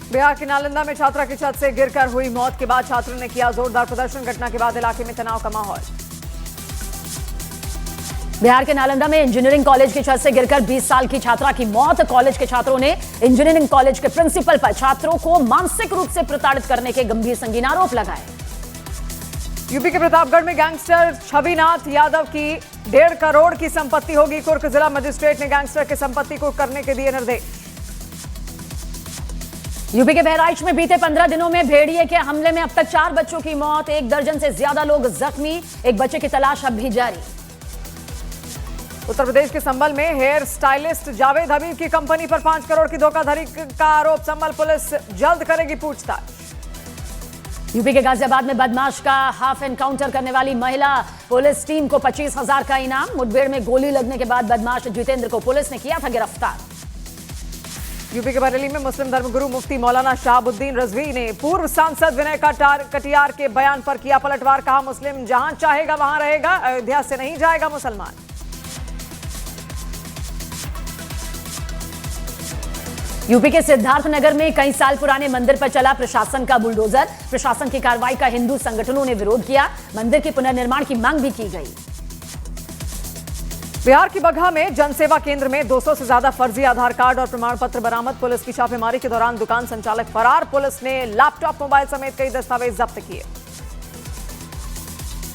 बिहार के नालंदा में छात्रा की छत से गिरकर हुई मौत के बाद छात्रों ने किया जोरदार प्रदर्शन। घटना के बाद इलाके में तनाव का माहौल। बिहार के नालंदा में इंजीनियरिंग कॉलेज की छत से गिरकर 20 साल की छात्रा की मौत। कॉलेज के छात्रों ने इंजीनियरिंग कॉलेज के प्रिंसिपल पर छात्रों को मानसिक रूप से प्रताड़ित करने के गंभीर संगीन आरोप लगाए। यूपी के प्रतापगढ़ में गैंगस्टर छविनाथ यादव की 1.5 करोड़ की संपत्ति होगी। कुर्क जिला मजिस्ट्रेट ने गैंगस्टर की संपत्ति को करने के दिए निर्देश। यूपी के बहराइच में बीते 15 दिनों में भेड़िए के हमले में अब तक 4 बच्चों की मौत, 1 दर्जन से ज्यादा लोग जख्मी। एक बच्चे की तलाश अब भी जारी। उत्तर प्रदेश के संभल में हेयर स्टाइलिस्ट जावेद हबीब की कंपनी पर 5 करोड़ की धोखाधड़ी का आरोप। संभल पुलिस जल्द करेगी पूछताछ। यूपी के गाजियाबाद में बदमाश का हाफ एनकाउंटर करने वाली महिला पुलिस टीम को 25,000 का इनाम। मुठभेड़ में गोली लगने के बाद बदमाश जितेंद्र को पुलिस ने किया था गिरफ्तार। यूपी के बरेली में मुस्लिम धर्मगुरु मुफ्ती मौलाना शहाबुद्दीन रजवी ने पूर्व सांसद विनय कटियार के बयान पर किया पलटवार। कहा, मुस्लिम जहां चाहेगा वहां रहेगा, अयोध्या से नहीं जाएगा मुसलमान। यूपी के सिद्धार्थनगर में कई साल पुराने मंदिर पर चला प्रशासन का बुलडोजर। प्रशासन की कार्रवाई का हिंदू संगठनों ने विरोध किया। मंदिर के पुनर्निर्माण की मांग भी की गई। बिहार की बगहा में जनसेवा केंद्र में 200 से ज्यादा फर्जी आधार कार्ड और प्रमाण पत्र बरामद। पुलिस की छापेमारी के दौरान दुकान संचालक फरार। पुलिस ने लैपटॉप, मोबाइल समेत कई दस्तावेज जब्त किए।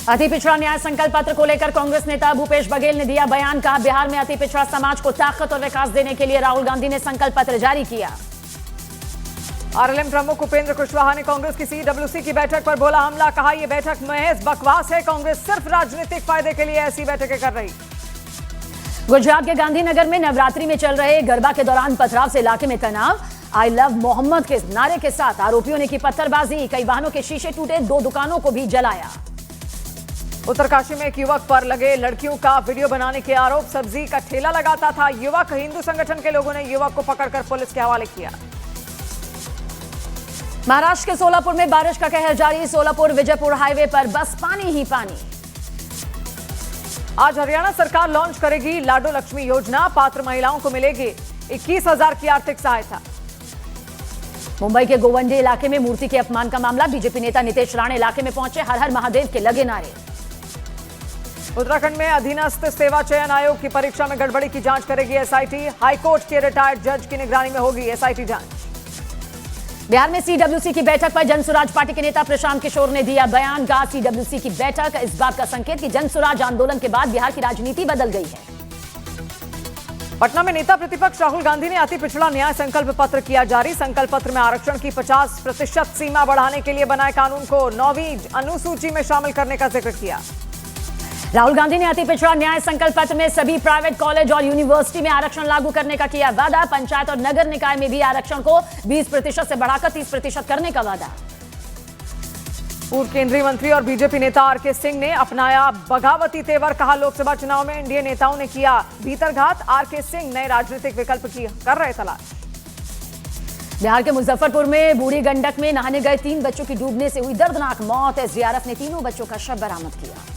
अति पिछड़ा न्याय संकल्प पत्र को लेकर कांग्रेस नेता भूपेश बघेल ने दिया बयान। कहा, बिहार में अति पिछड़ा समाज को ताकत और विकास देने के लिए राहुल गांधी ने संकल्प पत्र जारी किया। आरएलएम प्रमुख उपेंद्र कुशवाहा ने कांग्रेस की सीडब्ल्यूसी की बैठक पर बोला हमला। कहा, यह बैठक महज बकवास है। कांग्रेस सिर्फ राजनीतिक फायदे के लिए ऐसी बैठकें कर रही। गुजरात के गांधीनगर में नवरात्रि में चल रहे गरबा के दौरान पथराव से इलाके में तनाव। आई लव मोहम्मद के नारे के साथ आरोपियों ने की पत्थरबाजी। कई वाहनों के शीशे टूटे, 2 दुकानों को भी जलाया। उत्तरकाशी में एक युवक पर लगे लड़कियों का वीडियो बनाने के आरोप। सब्जी का ठेला लगाता था युवक। हिंदू संगठन के लोगों ने युवक को पकड़कर पुलिस के हवाले किया। महाराष्ट्र के सोलापुर में बारिश का कहर जारी। सोलापुर विजयपुर हाईवे पर बस पानी ही पानी। आज हरियाणा सरकार लॉन्च करेगी लाडो लक्ष्मी योजना। पात्र महिलाओं को मिलेगी 21,000 की आर्थिक सहायता। मुंबई के गोवंडी इलाके में मूर्ति के अपमान का मामला। बीजेपी नेता नीतीश राणे इलाके में पहुंचे। हर हर महादेव के लगे नारे। उत्तराखंड में अधीनस्थ सेवा चयन आयोग की परीक्षा में गड़बड़ी की जांच करेगी एसआईटी। हाईकोर्ट के रिटायर्ड जज की निगरानी में होगी एसआईटी जांच। बिहार में सीडब्ल्यूसी की बैठक पर जनसुराज पार्टी के नेता प्रशांत किशोर ने दिया बयान। कहा, सीडब्ल्यूसी की बैठक इस बात का संकेत कि जनसुराज आंदोलन के बाद बिहार की राजनीति बदल गई है। पटना में नेता प्रतिपक्ष राहुल गांधी ने अति पिछड़ा न्याय संकल्प पत्र किया जारी। संकल्प पत्र में आरक्षण की 50% सीमा बढ़ाने के लिए बनाए कानून को 9वीं अनुसूची में शामिल करने का जिक्र किया। राहुल गांधी ने अति पिछड़ा न्याय संकल्प पत्र में सभी प्राइवेट कॉलेज और यूनिवर्सिटी में आरक्षण लागू करने का किया वादा। पंचायत और नगर निकाय में भी आरक्षण को 20% से बढ़ाकर 30% करने का वादा। पूर्व केंद्रीय मंत्री और बीजेपी नेता आरके सिंह ने अपनाया बगावती तेवर। कहा, लोकसभा चुनाव में एनडीए नेताओं ने किया भीतरघात। आरके सिंह नए राजनीतिक विकल्प की कर रहे तलाश। बिहार के मुजफ्फरपुर में बूढ़ी गंडक में नहाने गए 3 बच्चों की डूबने से हुई दर्दनाक मौत। एसडीआरएफ ने तीनों बच्चों का शव बरामद किया।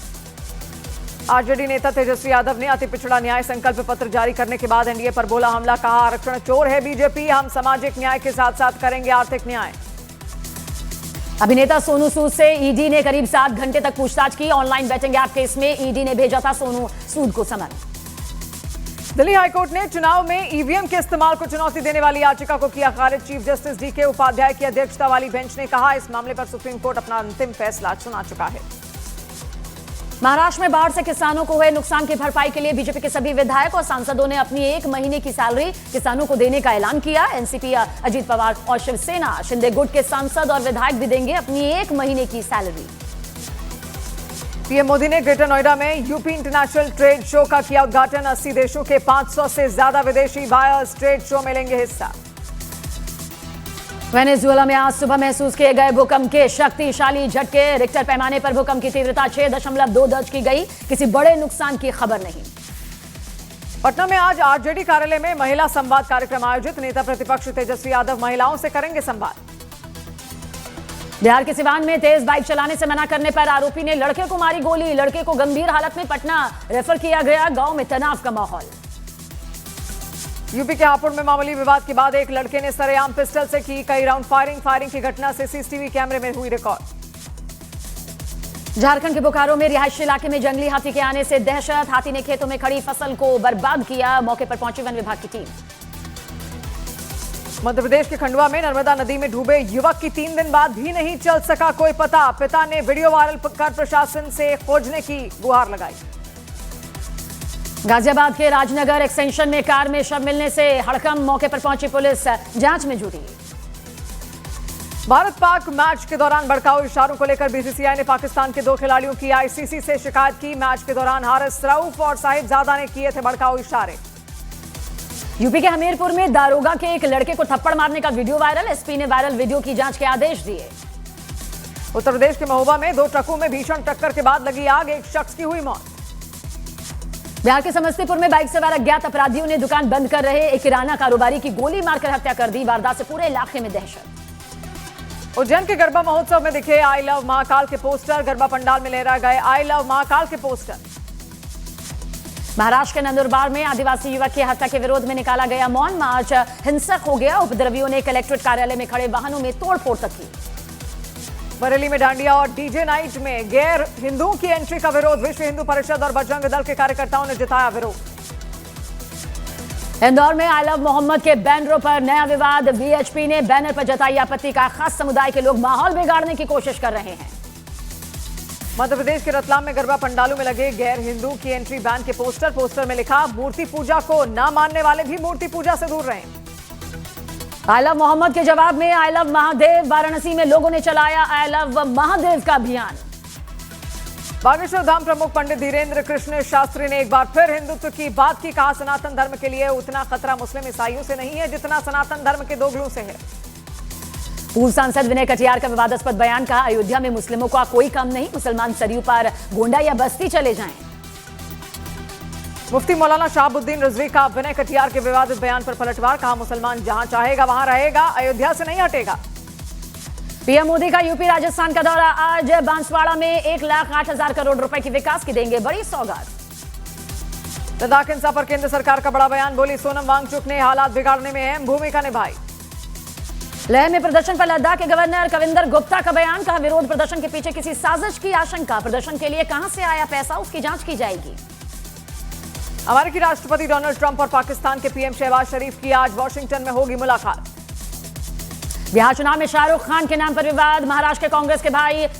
आरजेडी नेता तेजस्वी यादव ने अति पिछड़ा न्याय संकल्प पत्र जारी करने के बाद एनडीए पर बोला हमला। कहा, आरक्षण चोर है बीजेपी। हम सामाजिक न्याय के साथ साथ करेंगे आर्थिक न्याय। अभिनेता सोनू सूद से ईडी ने करीब 7 घंटे तक पूछताछ की। ऑनलाइन बेटिंग ऐप केस में ईडी ने भेजा था सोनू सूद को समन। दिल्ली हाईकोर्ट ने चुनाव में ईवीएम के इस्तेमाल को चुनौती देने वाली याचिका को किया खारिज। चीफ जस्टिस डीके उपाध्याय की अध्यक्षता वाली बेंच ने कहा, इस मामले पर सुप्रीम कोर्ट अपना अंतिम फैसला सुना चुका है। महाराष्ट्र में बाढ़ से किसानों को हुए नुकसान की भरपाई के लिए बीजेपी के सभी विधायक और सांसदों ने अपनी 1 महीने की सैलरी किसानों को देने का ऐलान किया। एनसीपी अजीत पवार और शिवसेना शिंदे गुट के सांसद और विधायक भी देंगे अपनी 1 महीने की सैलरी। पीएम मोदी ने ग्रेटर नोएडा में यूपी इंटरनेशनल ट्रेड शो का किया उद्घाटन। 80 देशों के 500 से ज्यादा विदेशी बायर्स ट्रेड शो में लेंगे हिस्सा। वेनेजुएला में आज सुबह महसूस किए गए भूकंप के शक्तिशाली झटके। रिक्टर पैमाने पर भूकंप की तीव्रता 6.2 दर्ज की गई। किसी बड़े नुकसान की खबर नहीं। पटना में आज आरजेडी कार्यालय में महिला संवाद कार्यक्रम आयोजित। नेता प्रतिपक्ष तेजस्वी यादव महिलाओं से करेंगे संवाद। बिहार के सिवान में तेज बाइक चलाने से मना करने पर आरोपी ने लड़के को मारी गोली। लड़के को गंभीर हालत में पटना रेफर किया गया। गांव में तनाव का माहौल। यूपी के हापुड़ में मामूली विवाद के बाद एक लड़के ने सरेआम पिस्टल से की कई राउंड फायरिंग की घटना से सीसीटीवी कैमरे में हुई रिकॉर्ड। झारखंड के बोकारो में रिहायशी इलाके में जंगली हाथी के आने से दहशत। हाथी ने खेतों में खड़ी फसल को बर्बाद किया। मौके पर पहुंची वन विभाग की टीम। मध्य प्रदेश के खंडवा में नर्मदा नदी में डूबे युवक की 3 दिन बाद भी नहीं चल सका कोई पता। पिता ने वीडियो वायरल कर प्रशासन से खोजने की गुहार लगाई। गाजियाबाद के राजनगर एक्सटेंशन में कार में शव मिलने से हड़कंप। मौके पर पहुंची पुलिस जांच में जुटी। भारत पाक मैच के दौरान भड़काऊ इशारों को लेकर बीसीसीआई ने पाकिस्तान के 2 खिलाड़ियों की आईसीसी से शिकायत की। मैच के दौरान हारिस रऊफ और साहिबजादा ने किए थे भड़काऊ इशारे। यूपी के हमीरपुर में दारोगा के एक लड़के को थप्पड़ मारने का वीडियो वायरल। एसपी ने वायरल वीडियो की जांच के आदेश दिए। उत्तर प्रदेश के महोबा में 2 ट्रकों में भीषण टक्कर के बाद लगी आग, एक शख्स की हुई मौत। बिहार के समस्तीपुर में बाइक सवार अज्ञात अपराधियों ने दुकान बंद कर रहे एक किराना कारोबारी की गोली मारकर हत्या कर दी। वारदात से पूरे इलाके में दहशत। उज्जैन के गरबा महोत्सव में दिखे आई लव महाकाल के पोस्टर। गरबा पंडाल में लहरा गए आई लव महाकाल के पोस्टर। महाराष्ट्र के नंदुरबार में आदिवासी युवक की हत्या के विरोध में निकाला गया मौन मार्च। हिंसक हो गया। उपद्रवियों ने कलेक्ट्रेट कार्यालय में खड़े वाहनों में तोड़फोड़ तक की। बरेली में डांडिया और डीजे नाइट में गैर हिंदुओं की एंट्री का विरोध। विश्व हिंदू परिषद और बजरंग दल के कार्यकर्ताओं ने जताया विरोध। इंदौर में आई लव मोहम्मद के बैनरों पर नया विवाद। वीएचपी ने बैनर पर जताई आपत्ति का। खास समुदाय के लोग माहौल बिगाड़ने की कोशिश कर रहे हैं। मध्य प्रदेश के रतलाम में गरबा पंडालों में लगे गैर हिंदू की एंट्री बैन के पोस्टर में लिखा मूर्ति पूजा को न मानने वाले भी मूर्ति पूजा से दूर रहें। आई लव मोहम्मद के जवाब में आई लव महादेव। वाराणसी में लोगों ने चलाया आई लव महादेव का अभियान। बागेश्वर धाम प्रमुख पंडित धीरेन्द्र कृष्ण शास्त्री ने एक बार फिर हिंदुत्व की बात की। कहा सनातन धर्म के लिए उतना खतरा मुस्लिम ईसाइयों से नहीं है जितना सनातन धर्म के दोगलों से है। पूर्व सांसद विनय कटियार का विवादास्पद बयान। कहा अयोध्या में मुस्लिमों का कोई कम नहीं। मुसलमान सरयू पार गोंडा या बस्ती चले जाएं। मुफ्ती मौलाना शहाबुद्दीन रिजवी का विनय कटियार के विवादित बयान पर पलटवार। कहा मुसलमान जहां चाहेगा वहां रहेगा, अयोध्या से नहीं हटेगा। पीएम मोदी का यूपी राजस्थान का दौरा। आज बांसवाड़ा में 1,08,000 करोड़ रुपए की विकास की देंगे बड़ी सौगात। लद्दाख हिंसा पर केंद्र सरकार का बड़ा बयान। बोली सोनम वांगचुक ने हालात बिगाड़ने में अहम भूमिका निभाई। लेह में प्रदर्शन पर लद्दाख के गवर्नर कविंदर गुप्ता का बयान। कहा विरोध प्रदर्शन के पीछे किसी साजिश की आशंका। प्रदर्शन के लिए कहां से आया पैसा उसकी जांच की जाएगी। अमेरिकी राष्ट्रपति डोनाल्ड ट्रंप और पाकिस्तान के पीएम शहबाज शरीफ की आज वॉशिंगटन में होगी मुलाकात। बिहार चुनाव में शाहरुख खान के नाम पर विवाद। महाराष्ट्र के कांग्रेस के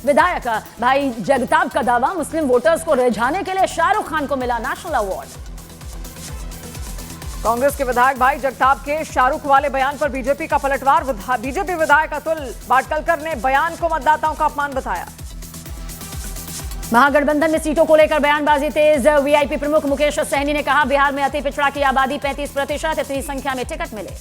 विधायक भाई जगताप का दावा। मुस्लिम वोटर्स को रिझाने के लिए शाहरुख खान को मिला नेशनल अवार्ड। कांग्रेस के विधायक भाई जगताप के शाहरुख वाले बयान पर बीजेपी का पलटवार। बीजेपी विधायक अतुल भाटकलकर ने बयान को मतदाताओं का अपमान बताया। महागठबंधन में सीटों को लेकर बयानबाजी तेज। वीआईपी प्रमुख मुकेश सहनी ने कहा बिहार में अति पिछड़ा की आबादी 35%। इतनी संख्या में टिकट मिले।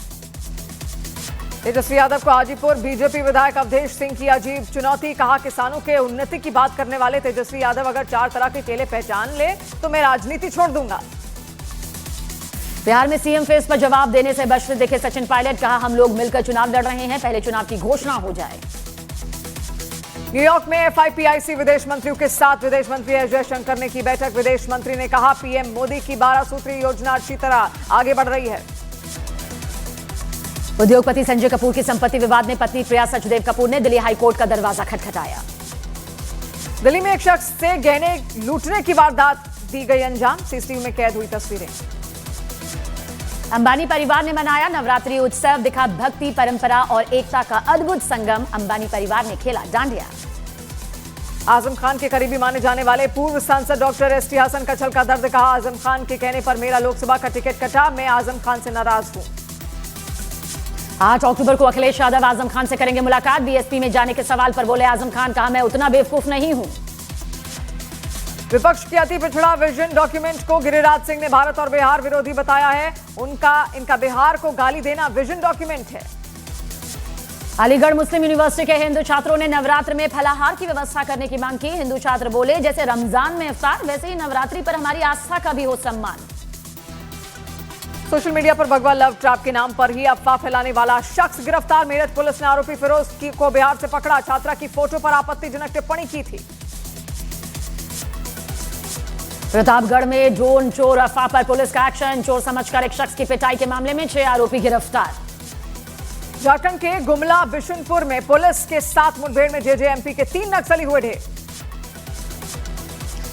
तेजस्वी यादव को हाजीपुर बीजेपी विधायक अवधेश सिंह की अजीब चुनौती। कहा किसानों के उन्नति की बात करने वाले तेजस्वी यादव अगर 4 तरह के केले पहचान ले तो मैं राजनीति छोड़ दूंगा। बिहार में सीएम फेस पर जवाब देने से बचते दिखे सचिन पायलट। कहा हम लोग मिलकर चुनाव लड़ रहे हैं, पहले चुनाव की घोषणा हो जाए। न्यूयॉर्क में एफआईपीआईसी विदेश मंत्रियों के साथ विदेश मंत्री एस जयशंकर ने की बैठक। विदेश मंत्री ने कहा पीएम मोदी की 12 सूत्री योजना अच्छी तरह आगे बढ़ रही है। उद्योगपति संजय कपूर की संपत्ति विवाद में पत्नी प्रिया सचदेव कपूर ने दिल्ली हाईकोर्ट का दरवाजा खटखटाया। दिल्ली में एक शख्स से गहने लूटने की वारदात दी गई अंजाम। सीसीटीवी में कैद हुई तस्वीरें। अंबानी परिवार ने मनाया नवरात्रि उत्सव। दिखा भक्ति, परंपरा और एकता का अद्भुत संगम। अंबानी परिवार ने खेला डांडिया। आजम खान के करीबी माने जाने वाले पूर्व सांसद डॉक्टर एसटी हसन का छलका दर्द। कहा आजम खान के कहने पर मेरा लोकसभा का टिकट कटा, मैं आजम खान से नाराज हूं। 8 अक्टूबर को अखिलेश यादव आजम खान से करेंगे मुलाकात। बीएसपी में जाने के सवाल पर बोले आजम खान। कहा मैं उतना बेवकूफ नहीं हूं। विपक्ष की अति पिछड़ा विजन डॉक्यूमेंट को गिरिराज सिंह ने भारत और बिहार विरोधी बताया है। इनका बिहार को गाली देना विजन डॉक्यूमेंट है। अलीगढ़ मुस्लिम यूनिवर्सिटी के हिंदू छात्रों ने नवरात्र में फलाहार की व्यवस्था करने की मांग की। हिंदू छात्र बोले जैसे रमजान में इफ्तार वैसे ही नवरात्रि पर हमारी आस्था का भी हो सम्मान। सोशल मीडिया पर भगवा लव ट्रैप के नाम पर ही अफवाह फैलाने वाला शख्स गिरफ्तार। मेरठ पुलिस ने आरोपी फिरोज को बिहार से पकड़ा। छात्रा की फोटो पर आपत्तिजनक टिप्पणी की थी। प्रतापगढ़ में ड्रोन चोर अफवाह पर पुलिस का एक्शन। चोर समझकर एक शख्स की पिटाई के मामले में 6 आरोपी गिरफ्तार। झारखंड के गुमला बिशुनपुर में पुलिस के साथ मुठभेड़ में जेजेएमपी के 3 नक्सली हुए ढेर।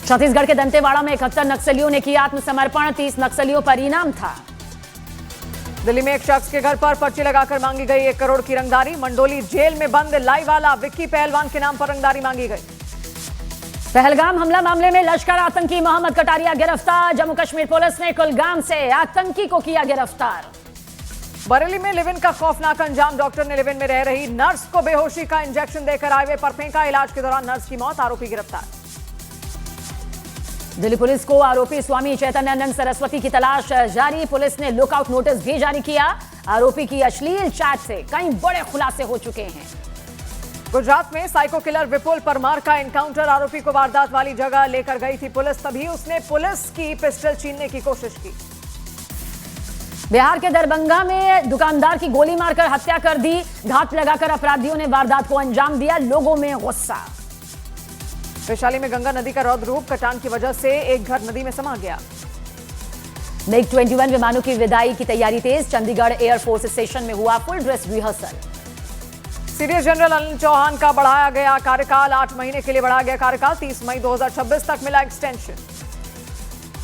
छत्तीसगढ़ के दंतेवाड़ा में 71 नक्सलियों ने किया आत्मसमर्पण। 30 नक्सलियों पर इनाम था। दिल्ली में एक शख्स के घर पर पर्ची लगाकर मांगी गई 1 करोड़ की रंगदारी। मंडोली जेल में बंद लाई वाला विक्की पहलवान के नाम पर रंगदारी मांगी गई। पहलगाम हमला मामले में लश्कर आतंकी मोहम्मद कटारिया गिरफ्तार। जम्मू कश्मीर पुलिस ने कुलगाम से आतंकी को किया गिरफ्तार। बरेली में लिव इन का खौफनाक अंजाम। डॉक्टर ने लिव इन में रह रही नर्स को बेहोशी का इंजेक्शन देकर हाईवे पर फेंका। इलाज के दौरान नर्स की मौत। आरोपी गिरफ्तार। दिल्ली पुलिस को आरोपी स्वामी चैतन्यानंद सरस्वती की तलाश जारी। पुलिस ने लुकआउट नोटिस भी जारी किया। आरोपी की अश्लील चैट से कई बड़े खुलासे हो चुके हैं। गुजरात में साइको किलर विपुल परमार का एनकाउंटर। आरोपी को वारदात वाली जगह लेकर गई थी पुलिस, तभी उसने पुलिस की पिस्टल छीनने की कोशिश की। बिहार के दरभंगा में दुकानदार की गोली मारकर हत्या कर दी। घात लगाकर अपराधियों ने वारदात को अंजाम दिया। लोगों में गुस्सा। वैशाली में गंगा नदी का रौद्र रूप। कटान की वजह से एक घर नदी में समा गया। मिग 21 विमानों की विदाई की तैयारी तेज। चंडीगढ़ एयरफोर्स स्टेशन में हुआ full dress rehearsal. CDS general Anil Chauhan का बढ़ाया गया कार्यकाल। 8 महीने के लिए बढ़ाया गया कार्यकाल। 30 मई 2026 तक मिला एक्सटेंशन।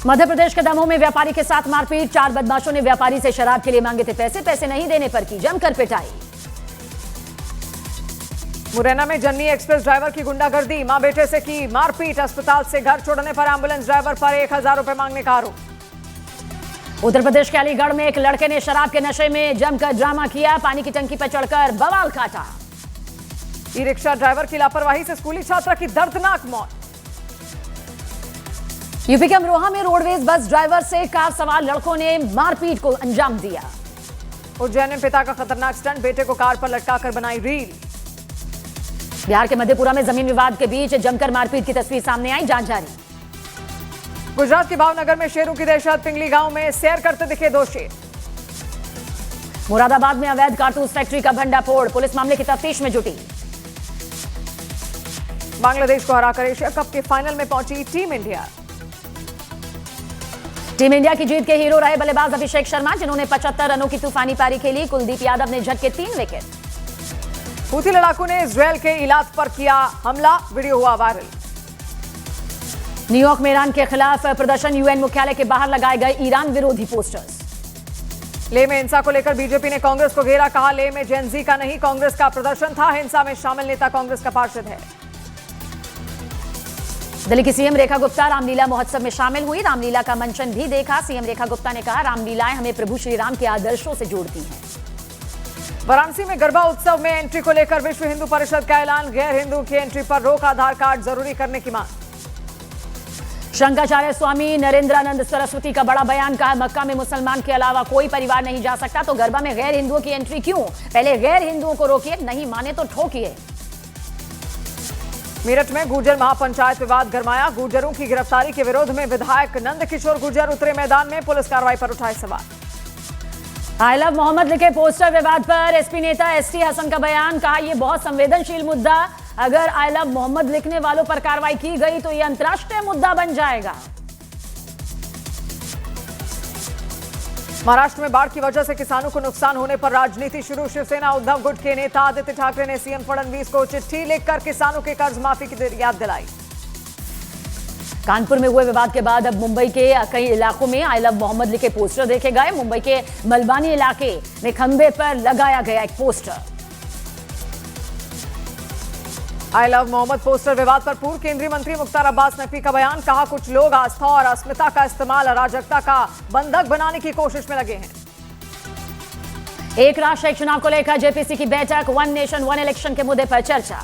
मध्य प्रदेश के दमोह में व्यापारी के साथ मारपीट। 4 बदमाशों ने व्यापारी से शराब के लिए मांगे थे पैसे नहीं देने पर की जमकर पिटाई। मुरैना में जन्नी एक्सप्रेस ड्राइवर की गुंडागर्दी। मां बेटे से की मारपीट। अस्पताल से घर छोड़ने पर एम्बुलेंस ड्राइवर पर 1000 रुपए मांगने का आरोप। उत्तर प्रदेश के अलीगढ़ में एक लड़के ने शराब के नशे में जमकर ड्रामा किया। पानी की टंकी पर चढ़कर बवाल काटा। ई रिक्शा ड्राइवर की लापरवाही से स्कूली छात्रा की दर्दनाक मौत। यूपी के अमरोहा में रोडवेज बस ड्राइवर से कार सवार लड़कों ने मारपीट को अंजाम दिया। उज्जैन में पिता का खतरनाक स्टंट। बेटे को कार पर लटकाकर बनाई रील। बिहार के मधेपुरा में जमीन विवाद के बीच जमकर मारपीट की तस्वीर सामने आई। जांच जारी। गुजरात के भावनगर में शेरों की दहशत। पिंगली गांव में सैर करते दिखे 2 शेर। मुरादाबाद में अवैध कारतूस फैक्ट्री का भंडाफोड़। पुलिस मामले की तफ्तीश में जुटी। बांग्लादेश को हराकर एशिया कप के फाइनल में पहुंची टीम इंडिया। टीम इंडिया की जीत के हीरो रहे बल्लेबाज अभिषेक शर्मा, जिन्होंने 75 रनों की तूफानी पारी खेली। कुलदीप यादव ने झटके 3 विकेट। हूथी लड़ाकू ने इजरायल के इलाक पर किया हमला। वीडियो हुआ वायरल। न्यूयॉर्क में ईरान के खिलाफ प्रदर्शन। यूएन मुख्यालय के बाहर लगाए गए ईरान विरोधी पोस्टर्स। लेह में हिंसा को लेकर बीजेपी ने कांग्रेस को घेरा। कहा लेह में जेनजी का नहीं कांग्रेस का प्रदर्शन था। हिंसा में शामिल नेता कांग्रेस का पार्षद है। दिल्ली की सीएम रेखा गुप्ता रामलीला महोत्सव में शामिल हुई। रामलीला का मंचन भी देखा। सीएम रेखा गुप्ता ने कहा, रामलीलाएं हमें प्रभु श्री राम के आदर्शों से जोड़ती हैं। वाराणसी में गरबा उत्सव में एंट्री को लेकर विश्व हिंदू परिषद का ऐलान। गैर हिंदू की एंट्री पर रोक। आधार कार्ड जरूरी करने की मांग। शंकराचार्य स्वामी नरेंद्रानंद सरस्वती का बड़ा बयान। कहा, मक्का में मुसलमान के अलावा कोई परिवार नहीं जा सकता, तो गरबा में गैर हिंदुओं की एंट्री क्यों? पहले गैर हिंदुओं को रोकिए, नहीं माने तो ठोकिए। मेरठ में गुर्जर महापंचायत विवाद गरमाया। गुर्जरों की गिरफ्तारी के विरोध में विधायक नंद किशोर गुर्जर उतरे मैदान में। पुलिस कार्रवाई पर उठाए सवाल। आई लव मोहम्मद लिखे पोस्टर विवाद पर एसपी नेता एसटी हसन का बयान। कहा, यह बहुत संवेदनशील मुद्दा। अगर आई लव मोहम्मद लिखने वालों पर कार्रवाई की गई तो यह अंतर्राष्ट्रीय मुद्दा बन जाएगा। महाराष्ट्र में बाढ़ की वजह से किसानों को नुकसान होने पर राजनीति शुरू। शिवसेना उद्धव गुट के नेता आदित्य ठाकरे ने सीएम फडणवीस को चिट्ठी लिखकर किसानों के कर्ज माफी की याद दिलाई। कानपुर में हुए विवाद के बाद अब मुंबई के कई इलाकों में आई लव मोहम्मद लिखे पोस्टर देखे गए। मुंबई के मलबानी इलाके में खंबे पर लगाया गया एक poster. I love Mohammad poster विवाद पर पूर्व केंद्रीय मंत्री मुख्तार अब्बास नकवी का बयान। कहा, कुछ लोग आस्था और अस्मिता का इस्तेमाल अराजकता का बंधक बनाने की कोशिश में लगे हैं। एक राष्ट्र एक चुनाव को लेकर जेपीसी की बैठक। 1 नेशन 1 इलेक्शन के मुद्दे पर चर्चा।